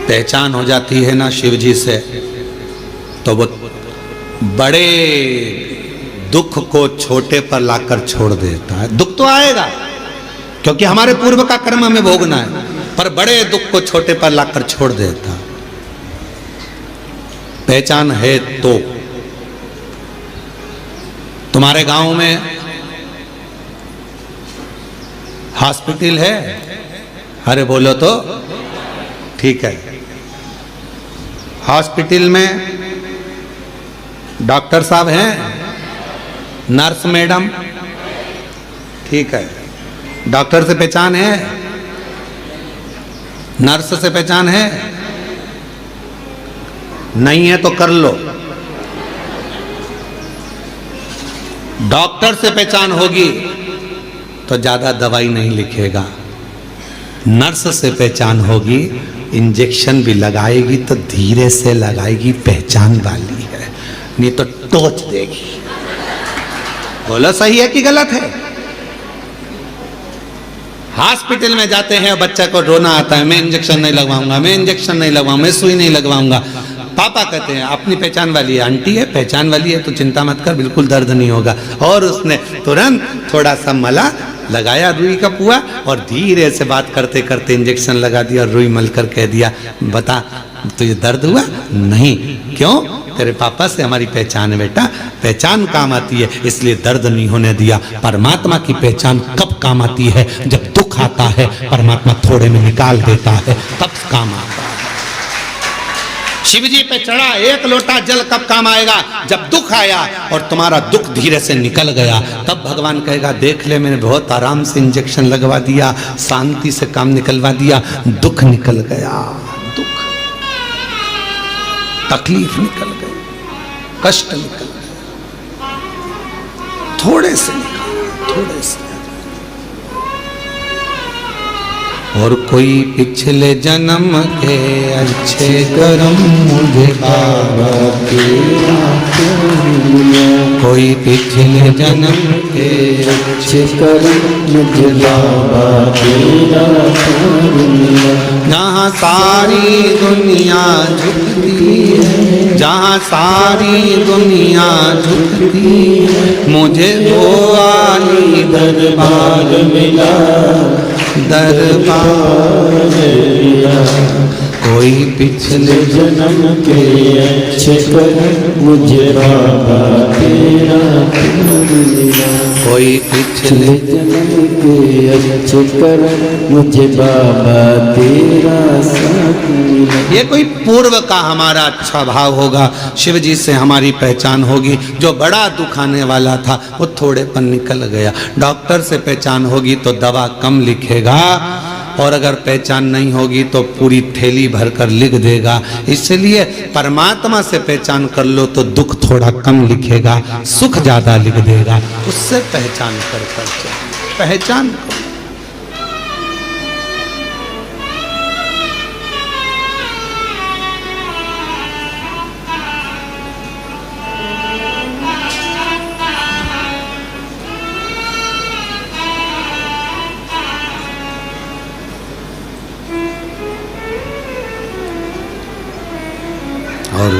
पहचान हो जाती है ना शिव जी से, तो वो बड़े दुख को छोटे पर लाकर छोड़ देता है। दुख तो आएगा क्योंकि हमारे पूर्व का कर्म हमें भोगना है, पर बड़े दुख को छोटे पर लाकर छोड़ देता। पहचान है तो तुम्हारे गांव में हॉस्पिटल है? अरे बोलो तो ठीक है। हॉस्पिटल में डॉक्टर साहब हैं, नर्स मैडम, ठीक है। डॉक्टर से पहचान है, नर्स से पहचान है? नहीं है तो कर लो। डॉक्टर से पहचान होगी तो ज्यादा दवाई नहीं लिखेगा, नर्स से पहचान होगी इंजेक्शन भी लगाएगी तो धीरे से लगाएगी, पहचान वाली है, नहीं तो टोच देगी। बोलो सही है कि गलत है? हॉस्पिटल में जाते हैं, बच्चा को रोना आता है, मैं इंजेक्शन नहीं लगवाऊंगा, मैं इंजेक्शन नहीं लगवाऊंगा, मैं सुई नहीं लगवाऊंगा। पापा कहते हैं अपनी पहचान वाली है, आंटी है पहचान वाली है तो चिंता मत कर, बिल्कुल दर्द नहीं होगा। और उसने तुरंत थोड़ा सा मला लगाया रुई का पुआ और धीरे से बात करते करते इंजेक्शन लगा दिया और रुई मल कर कह दिया बता तुझे दर्द हुआ? नहीं। क्यों? तेरे पापा से हमारी पहचान है बेटा, पहचान काम आती है इसलिए दर्द नहीं होने दिया। परमात्मा की पहचान कब काम आती है? जब दुख आता है, परमात्मा थोड़े में निकाल देता है, तब काम आता है। शिव जी पे चढ़ा एक लोटा जल कब काम आएगा? जब दुख आया और तुम्हारा दुख धीरे से निकल गया, तब भगवान कहेगा देख ले मैंने बहुत आराम से इंजेक्शन लगवा दिया, शांति से काम निकलवा दिया, दुख निकल गया, दुख तकलीफ निकल गई, कष्ट निकल गया, थोड़े से निकल, थोड़े से। और कोई पिछले जन्म के अच्छे कर्म मुझे बाबा तेरा, कोई पिछले जन्म के अच्छे कर्म मुझे बाबा तेरा, जहाँ सारी दुनिया झुकती है, जहाँ सारी दुनिया झुकती है, मुझे वो आली दरबार मिला, दरबार मिला। कोई पिछले जन्म के अच्छे कर्म मुझे बाबा तेरा मिला, कोई पिछले जन्म के अच्छे कर्म मुझे बाबा तेरा साथ मिला। ये कोई पूर्व का हमारा अच्छा भाव होगा, शिव जी से हमारी पहचान होगी। जो बड़ा दुख आने वाला था वो थोड़े पर निकल गया। डॉक्टर से पहचान होगी तो दवा कम लिखेगा, और अगर पहचान नहीं होगी तो पूरी थैली भरकर लिख देगा। इसलिए परमात्मा से पहचान कर लो तो दुख थोड़ा कम लिखेगा, सुख ज्यादा लिख देगा। उससे पहचान कर पहचान करो। और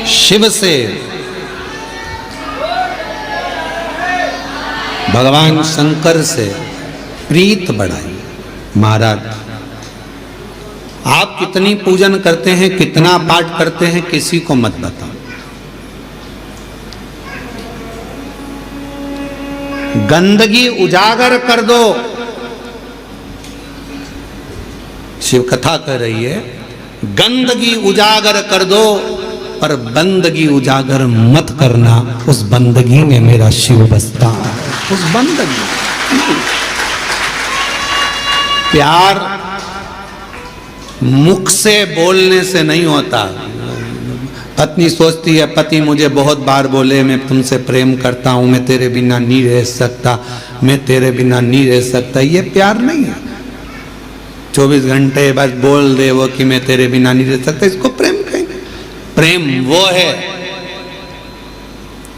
शिव से भगवान शंकर से प्रीत बढ़ाई। महाराज आप कितनी पूजन करते हैं, कितना पाठ करते हैं, किसी को मत बताओ। गंदगी उजागर कर दो। शिव कथा कह रही है गंदगी उजागर कर दो, पर बंदगी उजागर मत करना। उस बंदगी में मेरा शिव बसता है। उस बंदगी, प्यार मुख से बोलने से नहीं होता। पत्नी सोचती है पति मुझे बहुत बार बोले मैं तुमसे प्रेम करता हूं, मैं तेरे बिना नहीं रह सकता, मैं तेरे बिना नहीं रह सकता। ये प्यार नहीं है। 24 घंटे बस बोल दे वो कि मैं तेरे बिना नहीं रह सकता, इसको प्रेम कहेंगे? प्रेम वो है,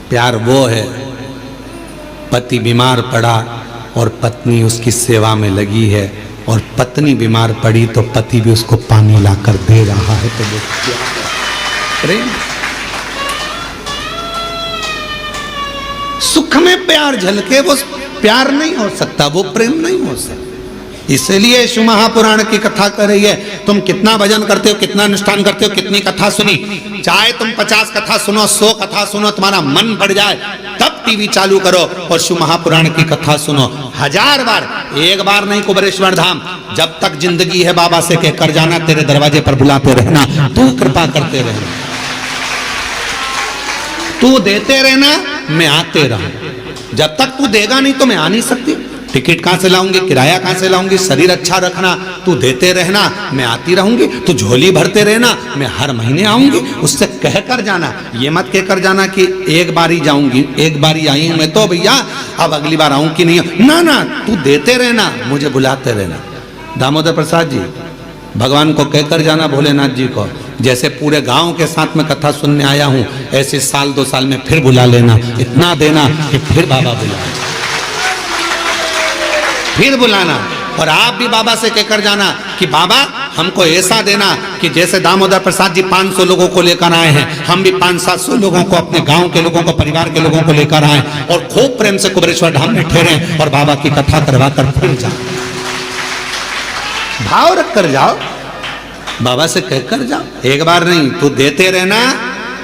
प्यार वो है। पति बीमार पड़ा और पत्नी उसकी सेवा में लगी है, और पत्नी बीमार पड़ी तो पति भी उसको पानी लाकर दे रहा है, तो वो प्रेम। सुख में प्यार झलके वो प्यार नहीं हो सकता, वो प्रेम नहीं हो सकता। इसलिए शिव महापुराण की कथा कर रही है, तुम कितना भजन करते हो, कितना अनुष्ठान करते हो, कितनी कथा सुनी, चाहे तुम 50 कथा सुनो, 100 कथा सुनो, तुम्हारा मन बढ़ जाए तब टीवी चालू करो और शिव महापुराण की कथा सुनो 1000 बार, एक बार नहीं। कुबेरेश्वर धाम जब तक जिंदगी है बाबा से कहकर जाना, तेरे दरवाजे पर बुलाते रहना, तू कृपा करते रहना, तू देते रहना, मैं आते रहूं। जब तक तू देगा नहीं तो मैं आ नहीं सकती। टिकट कहां से लाऊंगी, किराया कहां से लाऊंगी, शरीर अच्छा रखना, तू देते रहना, मैं आती रहूंगी। तू झोली भरते रहना, मैं हर महीने आऊंगी। उससे कहकर जाना, ये मत कहकर जाना कि एक बार ही जाऊंगी, एक बार ही आई हूं मैं तो भैया, अब अगली बार आऊं कि नहीं। ना ना, तू देते रहना, मुझे बुलाते रहना। दामोदर प्रसाद जी, भगवान को कहकर जाना, भोलेनाथ जी को, जैसे पूरे गांव के साथ में कथा सुनने आया हूं, ऐसे 1-2 साल में फिर बुला लेना, इतना देना कि फिर बाबा बुलाए, फिर बुलाना। और आप भी बाबा से कहकर जाना कि बाबा हमको ऐसा देना कि जैसे दामोदर प्रसाद जी 500 लोगों को लेकर आए हैं, हम भी 500-700 लोगों को, अपने गांव के लोगों को, परिवार के लोगों को लेकर आए और खूब प्रेम से कुबेरेश्वर धाम में ठहरे और बाबा की कथा करवा कर फिर जाओ। भाव रख कर जाओ, बाबा से कहकर जाओ, एक बार नहीं, तू देते रहना,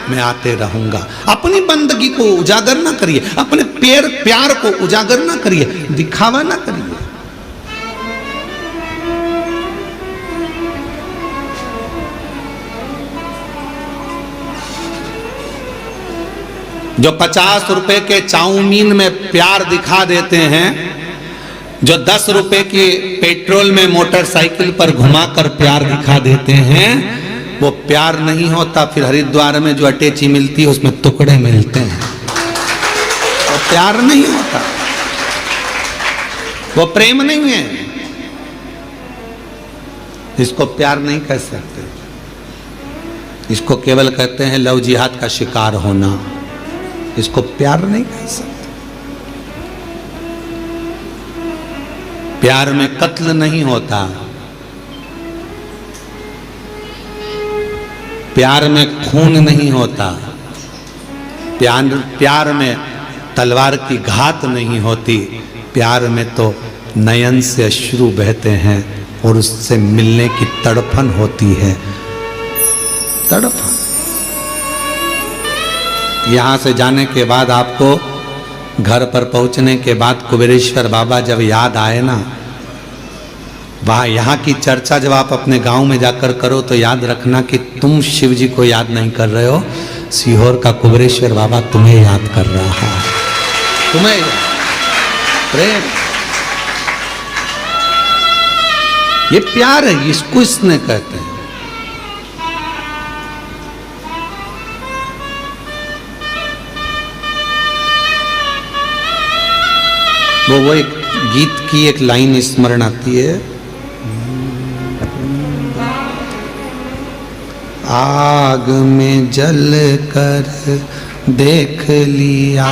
मैं आते रहूंगा। अपनी बंदगी को उजागर ना करिए, अपने प्यार को उजागर ना करिए, दिखावा ना करिए। जो 50 रुपए के चाउमीन में प्यार दिखा देते हैं, जो 10 रुपए की पेट्रोल में मोटरसाइकिल पर घुमाकर प्यार दिखा देते हैं, वो प्यार नहीं होता। फिर हरिद्वार में जो अटैची मिलती है उसमें टुकड़े मिलते हैं, वो प्यार नहीं होता, वो प्रेम नहीं है। इसको प्यार नहीं कह सकते, इसको केवल कहते हैं लव जिहाद का शिकार होना, इसको प्यार नहीं कह सकते। प्यार में कत्ल नहीं होता, प्यार में खून नहीं होता, प्यार में तलवार की घात नहीं होती। प्यार में तो नयन से अश्रु बहते हैं और उससे मिलने की तड़पन होती है, तड़पन। यहां से जाने के बाद आपको घर पर पहुंचने के बाद कुबेरेश्वर बाबा जब याद आए ना, वहाँ यहाँ की चर्चा जब आप अपने गांव में जाकर करो तो याद रखना कि तुम शिव जी को याद नहीं कर रहे हो, सीहोर का कुबेरेश्वर बाबा तुम्हें याद कर रहा है, तुम्हें प्रेम। ये प्यार है, इसको इसने कहते हैं। वो एक गीत की एक लाइन स्मरण आती है, आग में जल कर देख लिया,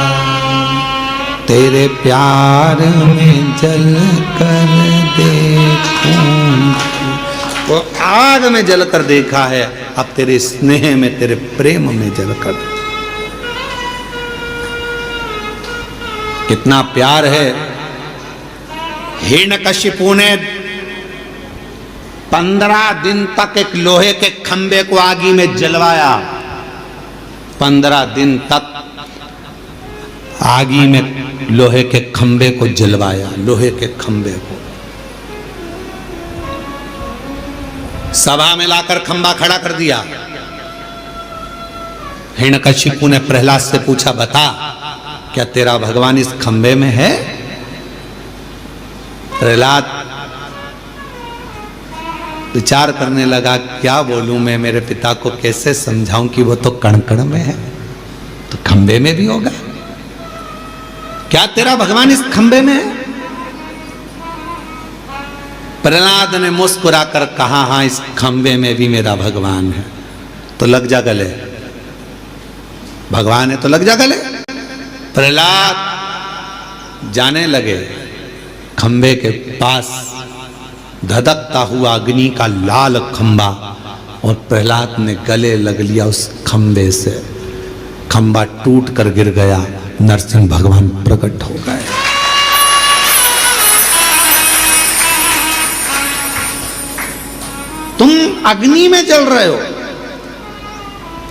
तेरे प्यार में जल कर देखूं। वो आग में जल कर देखा है, अब तेरे स्नेह में, तेरे प्रेम में जल कर। कितना प्यार है। हिरण्यकशिपु ने 15 दिन तक एक लोहे के खंबे को आगी में जलवाया, 15 दिन तक आगी में लोहे के खंबे को जलवाया, लोहे के खंबे को। सभा में लाकर खंबा खड़ा कर दिया। हिरण्यकशिपु ने प्रहलाद से पूछा, बता क्या तेरा भगवान इस खंबे में है? प्रहलाद विचार करने लगा, क्या बोलूं मैं, मेरे पिता को कैसे समझाऊं कि वो तो कण कण में है, तो खंबे में भी होगा। क्या तेरा भगवान इस खंबे में है? प्रहलाद ने मुस्कुराकर कहा, हाँ इस खंबे में भी मेरा भगवान है। तो लग जा गले, भगवान है तो लग जा गले। प्रहलाद जाने लगे खंबे के पास, धधकता हुआ अग्नि का लाल खंबा, और प्रहलाद ने गले लग लिया उस खंबे से। खंबा टूट कर गिर गया, नरसिंह भगवान प्रकट हो गए। तुम अग्नि में जल रहे हो,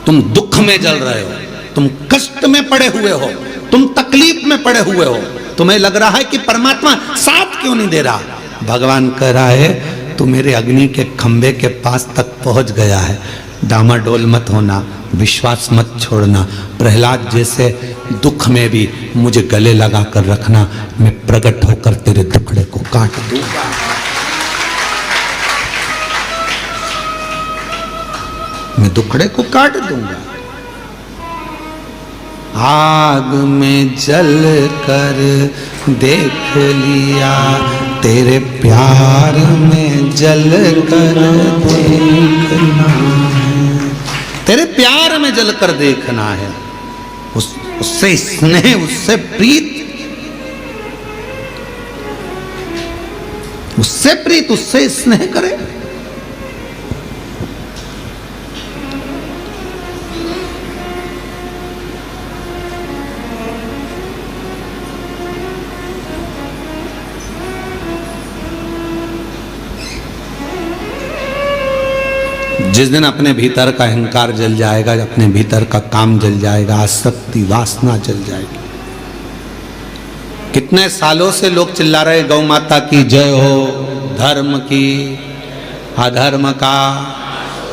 तुम दुख में जल रहे हो, तुम कष्ट में पड़े हुए हो, तुम तकलीफ में पड़े हुए हो, तुम्हें लग रहा है कि परमात्मा साथ क्यों नहीं दे रहा। भगवान कह रहा है तू मेरे अग्नि के खंबे के पास तक पहुंच गया है, डामाडोल मत होना, विश्वास मत छोड़ना। प्रहलाद जैसे दुख में भी मुझे गले लगा कर रखना, मैं प्रकट होकर तेरे दुखड़े को काट दूंगा। मैं दुखड़े को काट दूंगा। आग में जल कर देख लिया, तेरे प्यार में जल कर देखना है, तेरे प्यार में जल कर देखना है। उससे स्नेह, उससे प्रीत, उससे प्रीत, उससे स्नेह करे। जिस दिन अपने भीतर का अहंकार जल जाएगा, अपने भीतर का काम जल जाएगा, आसक्ति वासना जल जाएगी। कितने सालों से लोग चिल्ला रहे गौ माता की जय हो, धर्म की, अधर्म का,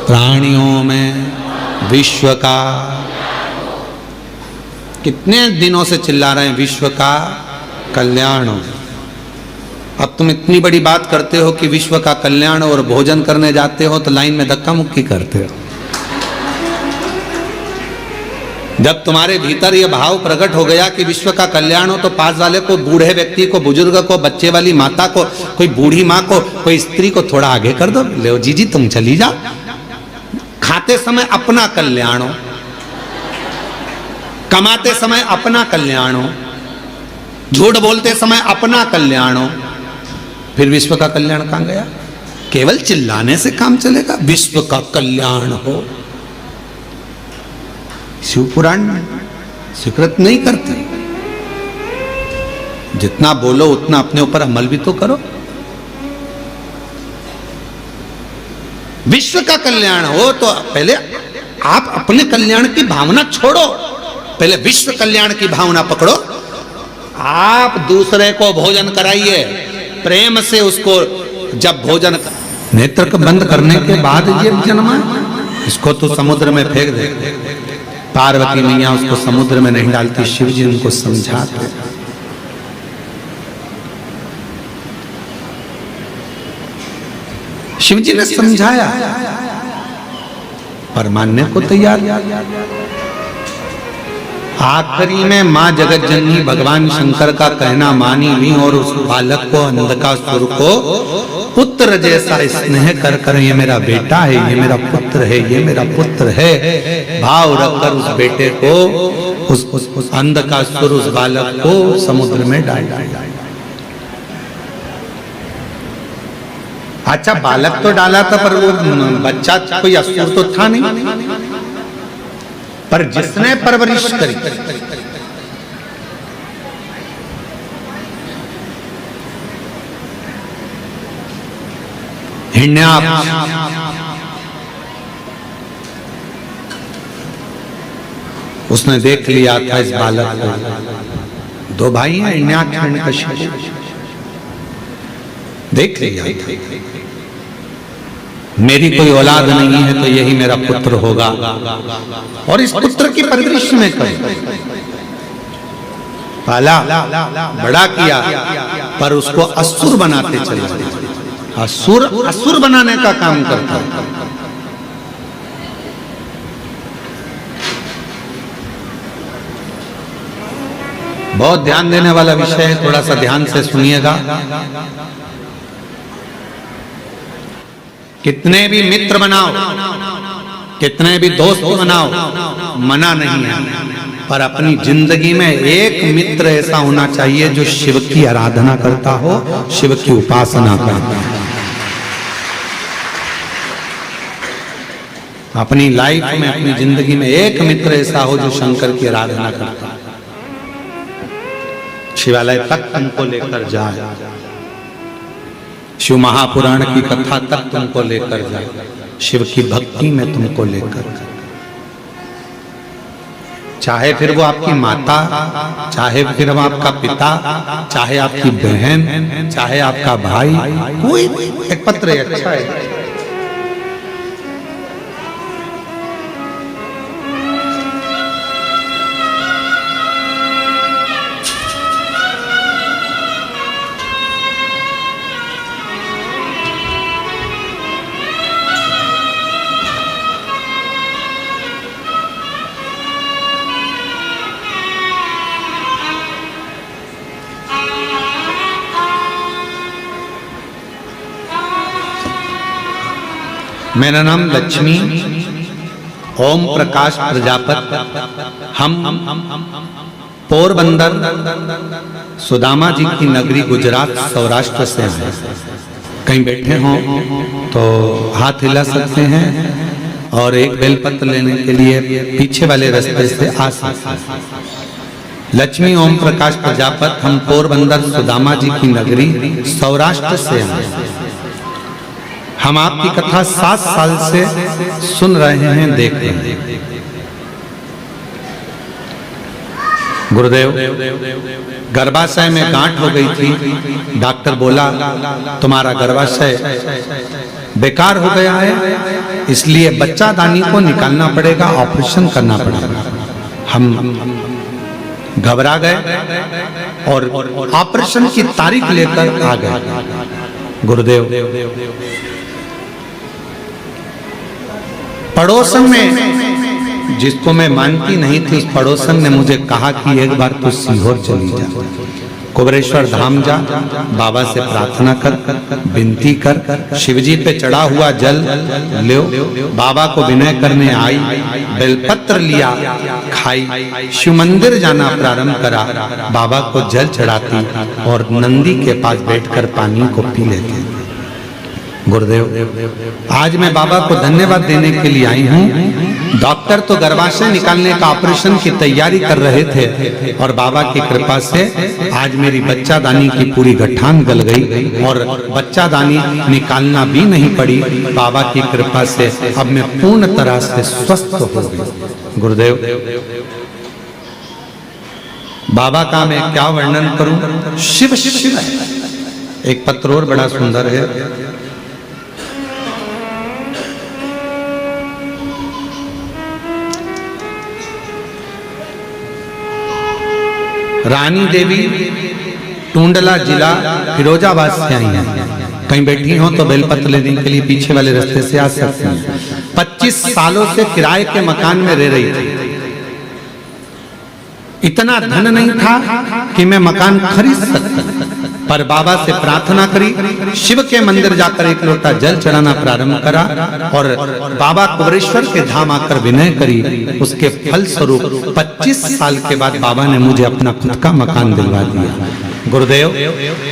प्राणियों में, विश्व का। कितने दिनों से चिल्ला रहे हैं विश्व का कल्याण हो। अब तुम इतनी बड़ी बात करते हो कि विश्व का कल्याण, और भोजन करने जाते हो तो लाइन में धक्का मुक्की करते हो। जब तुम्हारे भीतर यह भाव प्रकट हो गया कि विश्व का कल्याण हो, तो पास वाले को, बूढ़े व्यक्ति को, बुजुर्ग को, बच्चे वाली माता को, कोई बूढ़ी माँ को, कोई स्त्री को थोड़ा आगे कर दो। ले जी तुम चली जाओ। खाते समय अपना कल्याण हो, कमाते समय अपना कल्याण हो, झूठ बोलते समय अपना कल्याण हो, फिर विश्व का कल्याण कहां गया? केवल चिल्लाने से काम चलेगा? विश्व का कल्याण हो। शिव पुराण स्वीकृत नहीं करते। जितना बोलो उतना अपने ऊपर अमल भी तो करो। विश्व का कल्याण हो तो पहले आप अपने कल्याण की भावना छोड़ो, पहले विश्व कल्याण की भावना पकड़ो। आप दूसरे को भोजन कराइए प्रेम से, उसको जब भोजन नेत्र को बंद करने के बाद ये जन्मा, इसको तो समुद्र में फेंक दे। पार्वती मैया उसको समुद्र में नहीं डालती, शिव जी उनको समझाते। शिव जी ने समझाया पर मानने को तैयार। आखिरी में माँ जगत जननी भगवान शंकर का कहना मानी हुई, और उस बालक को, अंधकासुर को पुत्र जैसा स्नेह कर कर, ये मेरा बेटा है, ये मेरा पुत्र है, ये मेरा पुत्र है, भाव रखकर उस बेटे को, उस अंधकासुर, उस बालक को समुद्र में डाल। अच्छा, बालक तो डाला था पर वो बच्चा कोई असुर तो था नहीं, पर जिसने परवरिश करी, हिरण्याक्ष, उसने देख लिया था इस बालक को। दो भाई हैं, हिरण्याक्ष, हिरण्यकशिपु, देख लिया था मेरी कोई औलाद नहीं है तो यही मेरा पुत्र होगा, और इस पुत्र की परवरिश में कर पाला, बड़ा किया, पर उसको असुर बनाते चले। असुर बनाने का काम करता है। बहुत ध्यान देने वाला विषय है, थोड़ा सा ध्यान से सुनिएगा। कितने भी मित्र बनाओ, कितने भी दोस्त बनाओ, मना नहीं है, पर अपनी जिंदगी में एक मित्र ऐसा होना चाहिए जो शिव की आराधना करता हो, शिव की उपासना करता हो। अपनी लाइफ में, अपनी जिंदगी में एक मित्र ऐसा हो जो शंकर की आराधना करता है, शिवालय तक तुमको लेकर जाए, शिव महापुराण की कथा तक तुमको लेकर जाए, शिव की भक्ति में तुमको लेकर जाए। चाहे फिर वो आपकी माता, चाहे फिर वो आपका पिता, चाहे आपकी बहन, चाहे आपका भाई, कोई एक पत्र है, अच्छा है। मेरा नाम लक्ष्मी ओम प्रकाश प्रजापत, हम पोरबंदर सुदामा जी की नगरी गुजरात सौराष्ट्र से हैं। कहीं बैठे हों तो हाथ हिला सकते हैं और एक बेलपत्र लेने के लिए पीछे वाले रास्ते से आ सकते हैं। लक्ष्मी ओम प्रकाश प्रजापत, हम पोरबंदर सुदामा जी की नगरी सौराष्ट्र से हैं। हम आपकी कथा 7 साल से सुन रहे हैं, देख रहे हैं। गुरुदेव, गर्भाशय में गांठ हो गई थी, डॉक्टर बोला तुम्हारा गर्भाशय बेकार हो गया है, इसलिए बच्चादानी को निकालना पड़ेगा, ऑपरेशन करना पड़ेगा। हम घबरा गए और ऑपरेशन की तारीख लेकर आ गए। गुरुदेव, पड़ोसन में जिसको मैं मानती नहीं थी, उस पड़ोसन ने मुझे कहा कि एक बार तू सीहोर चली जा, कुबरेश्वर धाम जा, बाबा से प्रार्थना कर, विनती कर, शिवजी पे चढ़ा हुआ जल लो। बाबा को विनय करने आई, बेलपत्र लिया, खाई, शिव मंदिर जाना प्रारंभ करा, बाबा को जल चढ़ाती और नंदी के पास बैठकर पानी को पी लेती। गुरुदेव, आज मैं बाबा को धन्यवाद देने के लिए आई हूँ। डॉक्टर तो गर्भाशय निकालने का ऑपरेशन की तैयारी कर रहे थे और बाबा की कृपा से आज मेरी बच्चादानी की पूरी गठान गल गई और बच्चादानी निकालना भी नहीं पड़ी। बाबा की कृपा से अब मैं पूर्ण तरह से स्वस्थ हो गई। गुरुदेव, बाबा का मैं क्या वर्णन करूं, शिव शिव है। एक पत्र और बड़ा सुंदर है। रानी देवी टूंडला जिला फिरोजाबाद से आई हैं। कहीं बैठी हो तो बेलपत्र लेने के लिए पीछे वाले रास्ते से आ सकते हैं। 25 सालों से किराए के मकान में रह रही थी। इतना धन नहीं था कि मैं मकान खरीद सकता, पर बाबा से प्रार्थना करी, शिव के मंदिर जाकर एक लोटा जल चढ़ाना प्रारंभ करा और बाबा कुबरेश्वर के धाम आकर विनय करी। उसके फल स्वरूप 25 साल के बाद बाबा ने मुझे अपना खुद का मकान दिलवा दिया। गुरुदेव,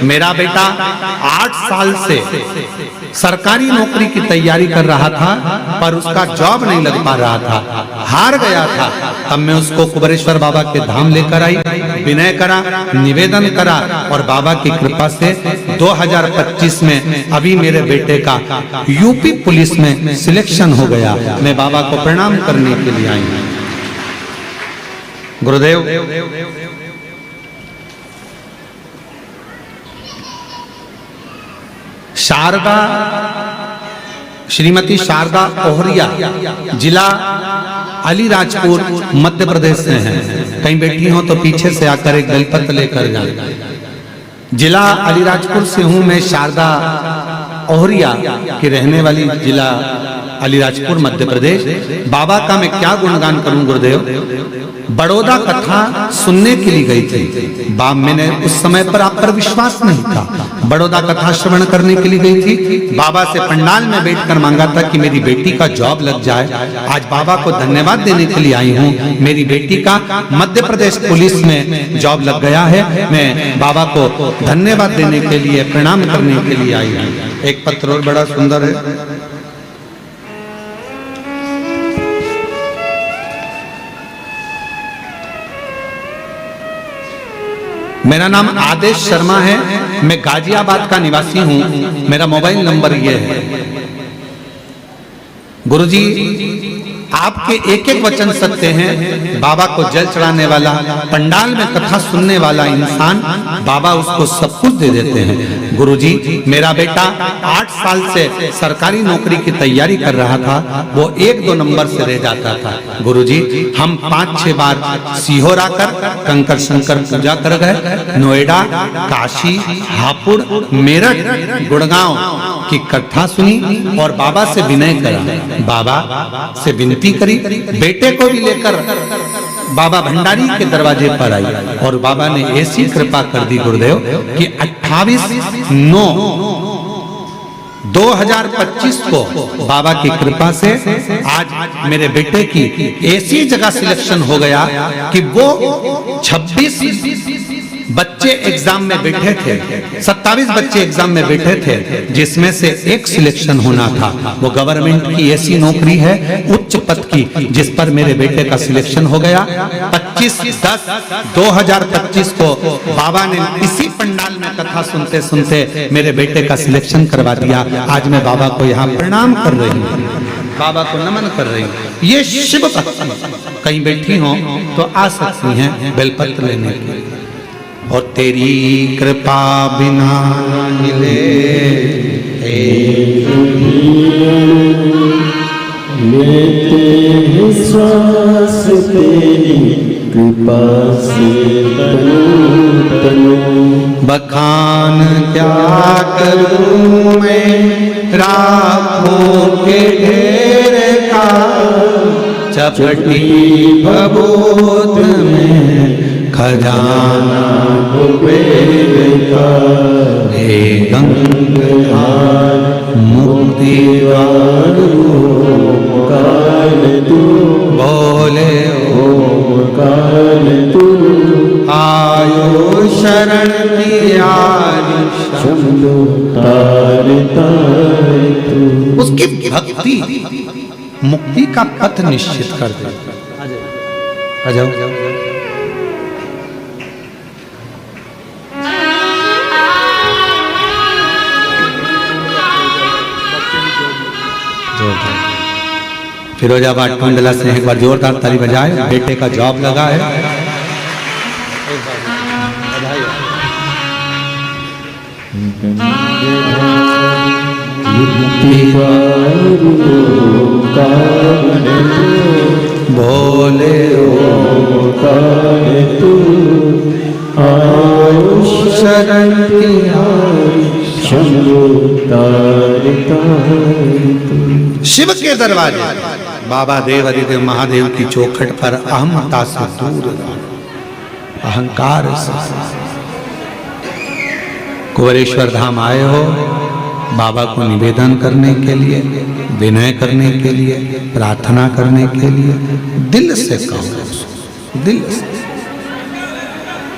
मेरा बेटा 8 साल से सरकारी नौकरी की तैयारी कर रहा था, पर उसका जॉब नहीं लग पा रहा था, हार गया था। तब मैं उसको कुबरेश्वर बाबा के धाम लेकर आई, विनय करा, निवेदन करा और बाबा की कृपा से 2025 में अभी मेरे बेटे का यूपी पुलिस में सिलेक्शन हो गया। मैं बाबा को प्रणाम करने के लिए आई हूँ। गुरुदेव, शारदा, श्रीमती शारदा ओहरिया, जिला अलीराजपुर मध्य प्रदेश से हैं। कहीं बैठी हो तो पीछे से आकर एक बेलपत्र लेकर जाए। जिला अलीराजपुर से हूं मैं, शारदा ओहरिया की रहने वाली, जिला अलीराजपुर मध्य प्रदेश। बाबा का मैं क्या गुणगान करूं गुरुदेव। बड़ौदा कथा सुनने के लिए गई थी। मैंने उस समय पर आप पर विश्वास नहीं था। बड़ौदा कथा श्रवण करने के लिए गई थी। बाबा से पंडाल में बैठकर मांगा था कि मेरी बेटी का जॉब लग जाए। आज बाबा को धन्यवाद देने के लिए आई हूँ। मेरी बेटी का मध्य प्रदेश पुलिस में जॉब लग गया है। मैं बाबा को धन्यवाद देने के लिए, प्रणाम करने के लिए आई हूँ। एक पत्र और बड़ा सुंदर है। मेरा नाम आदेश शर्मा है, मैं गाजियाबाद का निवासी हूं। मेरा मोबाइल नंबर ये है। गुरुजी आपके एक एक वचन सत्य हैं। बाबा को जल चढ़ाने वाला, पंडाल में कथा सुनने वाला इंसान, बाबा उसको सब कुछ दे देते हैं। गुरुजी मेरा बेटा 8 साल से सरकारी नौकरी की तैयारी कर रहा था, वो 1-2 नंबर से रह जाता था। गुरुजी हम 5-6 बार सीहोर आकर कंकर शंकर पूजा कर गए। नोएडा, काशी, हापुड़, मेरठ, गुड़गांव की कथा सुनी और बाबा से विनय करा, बाबा से विनती करी। बेटे को भी लेकर बाबा भंडारी के दरवाजे पर आई और बाबा ने ऐसी कृपा कर दी गुरुदेव कि 28/9/2025 को बाबा की कृपा से आज मेरे बेटे की ऐसी जगह सिलेक्शन हो गया कि वो 26 बच्चे एग्जाम में बैठे थे, 27 बच्चे एग्जाम में बैठे थे, जिसमें से एक सिलेक्शन होना था। वो गवर्नमेंट की ऐसी नौकरी है उच्च पद की, जिस पर मेरे बेटे का सिलेक्शन हो गया। 25/10/2025 को बाबा ने इसी पंडाल में कथा सुनते सुनते मेरे बेटे का सिलेक्शन करवा दिया। आज मैं बाबा को यहाँ प्रणाम कर रही हूँ, बाबा को नमन कर रही हूँ। ये शिव भक्त कहीं बैठी हो तो आ सकती हैं बेलपत्र लेने के, और तेरी कृपा बिना मिले लेते हैं श्वास तेरी कृपा से तनु बखान क्या करूं मैं राखों के ढेर का, चपटी भभूत में खजाना कुबेर का। हे गंगाधर मुक्ति ओंकार तू बोले ओंकार तू आयो शरण की आयुष शंभु तार तार तू। उसकी भक्ति मुक्ति का पथ निश्चित कर दे। आ जाओ फिरोजाबाद टुंडला से एक बार जोरदार ताली बजाए। बेटे का जॉब लगा है। बोले ओंकार तू आयुष शरण की शंभु तार तार तू। शिव के दरवाजे बाबा देव हरिदेव महादेव की चौखट पर अहमता से दूर रहो, अहंकार से। कुंवरेश्वर धाम आए हो बाबा को निवेदन करने के लिए, विनय करने के लिए, प्रार्थना करने के लिए, दिल से कहो, दिल से।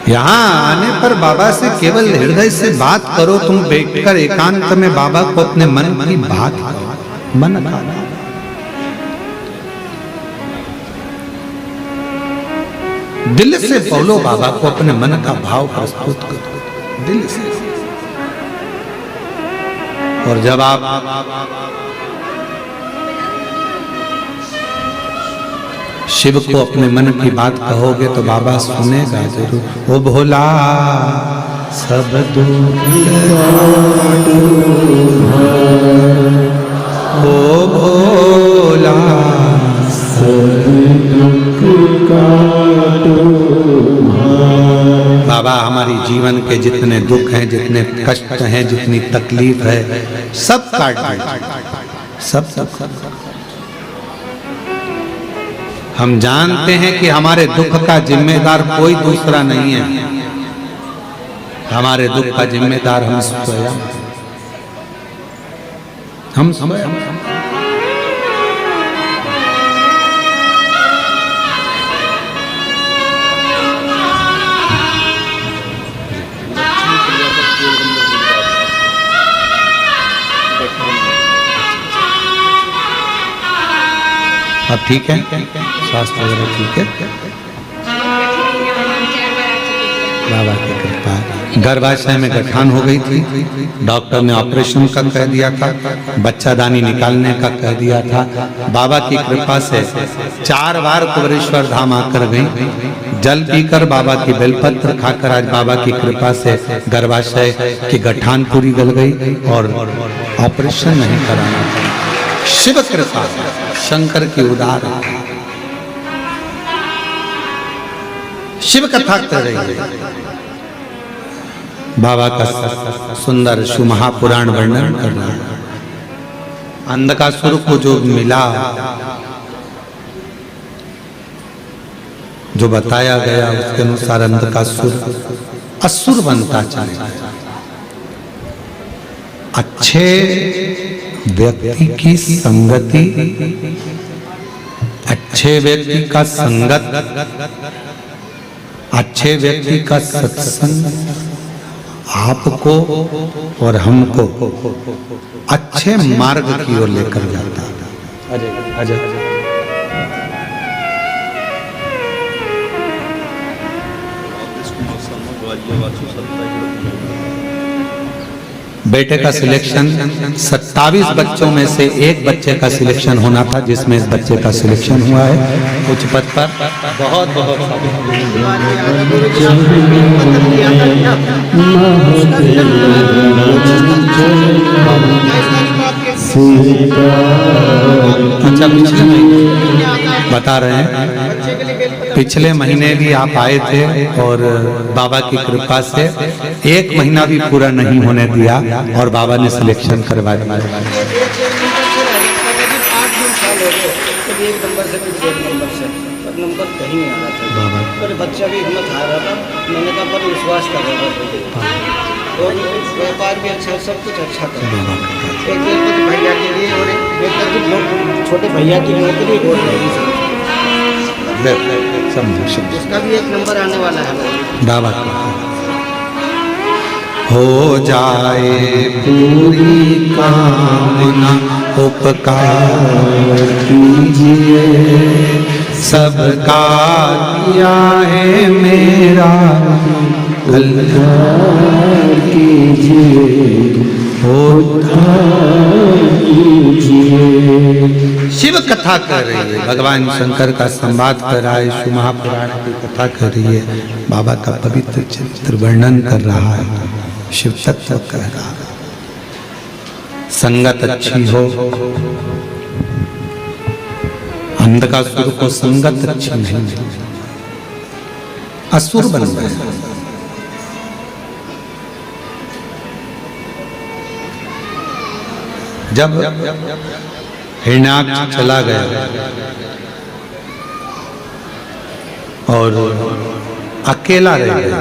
यहाँ आने पर बाबा से केवल हृदय से बात करो। तुम बैठकर एकांत में बाबा को अपने मन की बात करो, मन का दिल से बोलो, बाबा को अपने मन का भाव प्रस्तुत करो दिल से। और जब आप शिव को अपने मन की बात कहोगे तो बाबा सुनेगा जरूर। ओ भोला सब दुख ओ भोला बाबा हमारी जीवन के जितने दुख हैं, जितने कष्ट हैं, जितनी तकलीफ है, सब काट दो, सब। हम जानते हैं कि हमारे दुख का जिम्मेदार कोई दूसरा नहीं है, हमारे दुख का जिम्मेदार हम स्वयं, हम स्वयं। अब ठीक है, स्वास्थ्य वगैरह ठीक है। बाबा की कृपा। गर्भाशय में गठान हो गई थी, डॉक्टर ने ऑपरेशन का कह दिया था, बच्चादानी निकालने का कह दिया था। बाबा की कृपा से 4 बार कुबेरेश्वर धाम आकर गई, जल पीकर बाबा की बेलपत्र खाकर आज बाबा की कृपा से गर्भाशय की गठान पूरी गल गई और ऑपरेशन नहीं कराना पड़ा। शिव कृपा, शंकर की उदार, शिव कथा कर रही है। बाबा का सुंदर शिव महापुराण वर्णन कर रहा है। अंधकासुर को जो मिला, जो बताया गया उसके अनुसार अंधकासुर असुर बनता चला। अच्छे व्यक्ति की संगति, अच्छे व्यक्ति का संगत, अच्छे व्यक्ति का सत्संग आपको और हमको अच्छे मार्ग की ओर लेकर जाता है। बेटे का सिलेक्शन 27 बच्चों में से एक बच्चे का सिलेक्शन होना था, जिसमें इस बच्चे का सिलेक्शन हुआ है उच्च पद पर। बहुत बहुत अच्छा, बता रहे हैं पिछले महीने भी आप आए थे और बाबा की कृपा से 1 महीना भी पूरा नहीं होने दिया और बाबा ने सिलेक्शन करवा दिया। नंबर कहीं नहीं आ रहा था, पर बच्चा भी हिम्मत हार रहा था। मैंने कहा पर विश्वास कर रहा था और व्यापार भी अच्छा, सब कुछ अच्छा कर रहा था। एक भैया के लिए और एक छोटे भैया के लिए वोट नहीं, उसका भी 1 नंबर आने वाला है। बाबा हो जाए पूरी कामना, उपकार कीजिए, सबका किया है मेरा कल्याण कीजिए, उद्धार कीजिए। शिव कथा कर रही है, भगवान शंकर का संवाद कर रहा है, शिव महापुराण की कथा कर रही है, बाबा का पवित्र चरित्र वर्णन कर रहा है, शिव तत्व कह रहा है। संगत अच्छी हो, अंधकासुर को संगत अच्छी नहीं, असुर बन गए। जब हिरण्याक्ष चला गया और अकेला रह गया,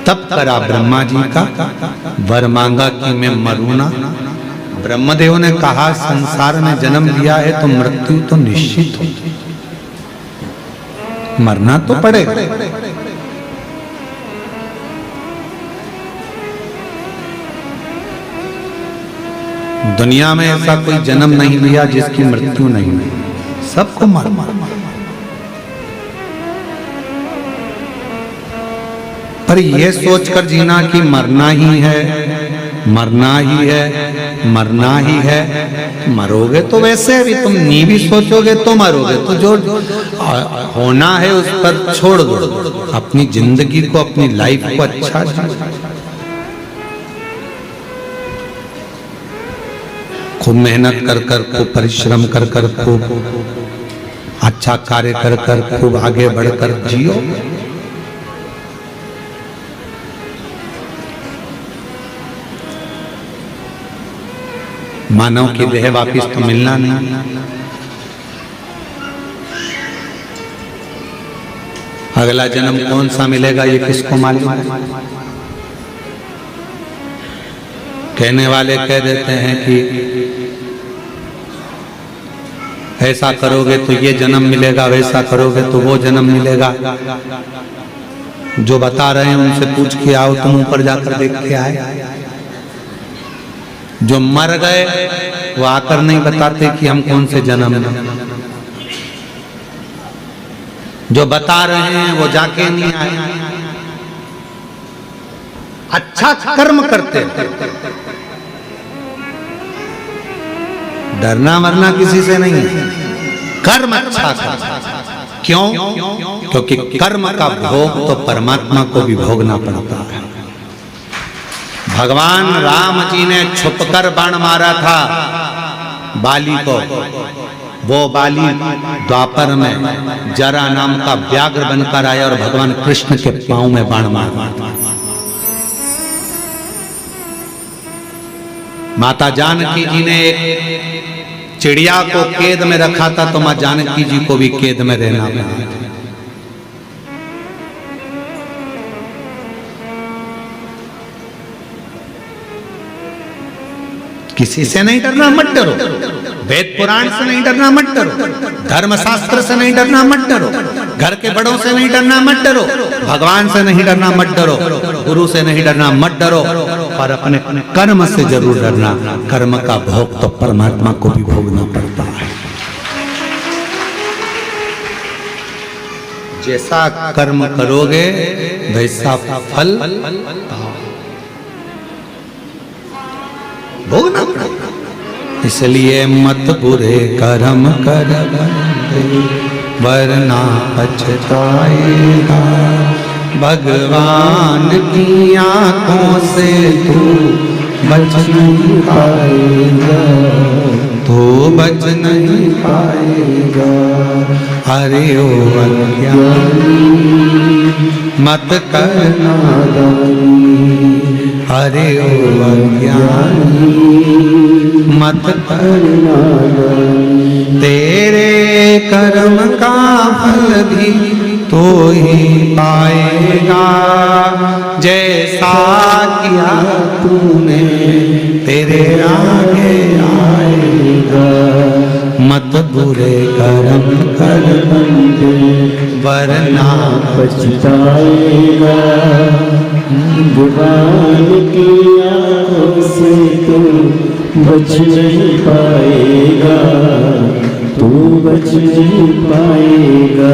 तब करा ब्रह्मा जी का वर मांगा कि मैं मरूना। ब्रह्मदेव ने कहा संसार में जन्म लिया है तो मृत्यु तो निश्चित हो, मरना तो पड़ेगा। दुनिया में ऐसा कोई जन्म नहीं लिया जिसकी मृत्यु नहीं हुई, सबको मर मर पर यह सोचकर जीना कि मरना ही है, मरना ही है, मरना ही है। मरोगे तो वैसे भी तुम नी भी सोचोगे तो मरोगे, तो जो होना है उस पर छोड़ दो, अपनी जिंदगी को, अपनी लाइफ को अच्छा जियो। खूब मेहनत कर कर, खूब परिश्रम कर कर, खूब अच्छा कार्य कर कर, खूब आगे बढ़कर जियो। मानव की देह वापिस तो मिलना नहीं, अगला जन्म कौन सा मिलेगा ये किसको मालूम है। कहने वाले कह देते हैं कि ऐसा करोगे तो ये जन्म मिलेगा, वैसा करोगे तो वो जन्म मिलेगा। जो बता रहे हैं उनसे पूछ के आओ, तुम ऊपर जाकर देख के आए। जो मर गए वो आकर नहीं बताते कि हम कौन से जन्म में। जो बता रहे हैं वो जाके नहीं आए। अच्छा कर्म करते हैं। डरना मरना किसी से नहीं है, कर्म अच्छा कर। क्यों? क्योंकि कर्म का भोग तो परमात्मा को भी भोगना पड़ता है। भगवान राम जी ने छुपकर बाण मारा था बाली को। वो बाली द्वापर में जरा नाम का व्याघ्र बनकर आया और भगवान कृष्ण के पांव में बाण मारा। माता जानकी जी ने एक चिड़िया को कैद में रखा था, तो मां जानकी जी को भी कैद में रहना पड़ा। किसी से नहीं डरना, मत डरो। वेद पुराण से नहीं डरना, मत डरो। धर्म शास्त्र से नहीं डरना, मत डरो। घर के बड़ों से नहीं डरना, मत डरो। भगवान से नहीं डरना, मत डरो। गुरु से नहीं डरना, मत डरो। पर अपने कर्म से जरूर डरना। कर्म का भोग तो परमात्मा को भी भोगना पड़ता है। जैसा कर्म करोगे वैसा फल भोगना पड़ेगा। इसलिए मत बुरे कर्म कर वरना पछताएगा। भगवान की आंखों से तू बच नहीं पाएगा, तो बच नहीं पाएगा। अरे ओ अज्ञानी मत करना दानी, अरे ओ अज्ञानी मत करना दानी। तेरे कर्म का फल भी तो ही पाएगा, जैसा किया तूने तेरे आगे आएगा। मत बुरे कर्म कर बंदे वरना पछताएगा। भगवान की आंखों से तू बच नहीं पाएगा, तू बच नहीं पाएगा।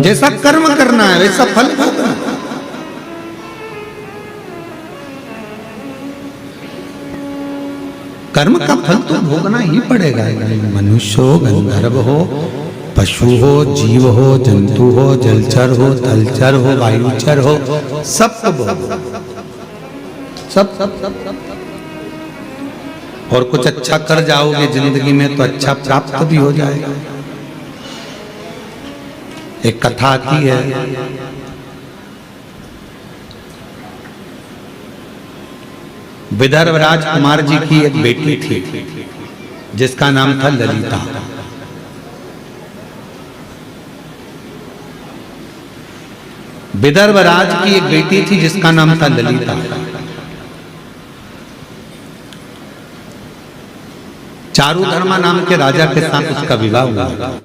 जैसा कर्म करना है वैसा फल भोगना। कर्म का फल तो भोगना ही पड़ेगा। मनुष्य हो, गंधर्व हो, पशु हो, जीव हो, जंतु हो, जलचर हो, थलचर हो, वायुचर हो, सबको भोगो। सब और कुछ अच्छा कर जाओगे जिंदगी में तो अच्छा प्राप्त भी हो जाएगा। एक कथा आती है, विदर्भ राजकुमार जी की एक बेटी थी जिसका नाम था ललिता। विदर्भ राज की एक बेटी थी जिसका नाम था ललिता। चारुधर्मा नाम के राजा के साथ उसका विवाह हुआ।